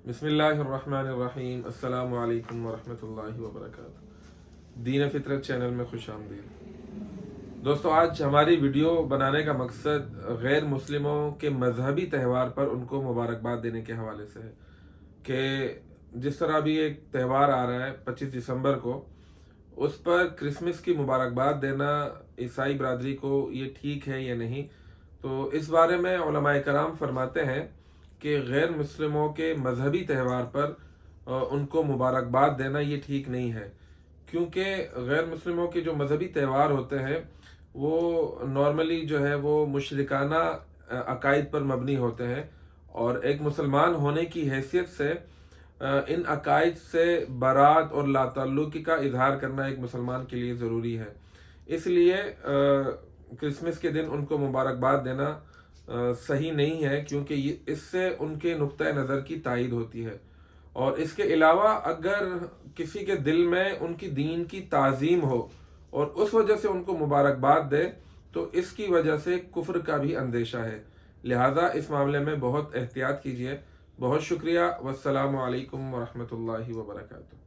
बिस्मिल्लाहिर्रहमानिर्रहीम। अस्सलामु अलैकुम वरहमतुल्लाहि वबरकातुहू। दीन फितरत चैनल में खुश आमदीद। दोस्तों, आज हमारी वीडियो बनाने का मकसद गैर मुस्लिमों के मजहबी त्यौहार पर उनको मुबारकबाद देने के हवाले से है कि जिस तरह अभी एक त्यौहार आ रहा है 25 दिसंबर को, उस पर क्रिसमस की मुबारकबाद देना ईसाई बरादरी को ये ठीक है या नहीं। तो इस बारे में उलमाए कराम फरमाते हैं कि गैर मुस्लिमों के मजहबी त्यौहार पर उनको मुबारकबाद देना ये ठीक नहीं है, क्योंकि गैर मुस्लिमों के जो मजहबी त्यौहार होते हैं वो नॉर्मली जो है वो मुशरिकाना अकायद पर मबनी होते हैं, और एक मुसलमान होने की हैसियत से इन अकायद से बरात और लाताल्लुकी का इजहार करना एक मुसलमान के लिए ज़रूरी है। इसलिए क्रिसमस के दिन उनको मुबारकबाद देना सही नहीं है, क्योंकि इससे उनके नुक्ता नज़र की तायीद होती है। और इसके अलावा अगर किसी के दिल में उनकी दीन की ताज़ीम हो और उस वजह से उनको मुबारकबाद दे, तो इसकी वजह से कुफ्र का भी अंदेशा है। लिहाजा इस मामले में बहुत एहतियात कीजिए। बहुत शुक्रिया। वस्सलामु अलैकुम वरहमतुल्लाहि वबरकातुहू।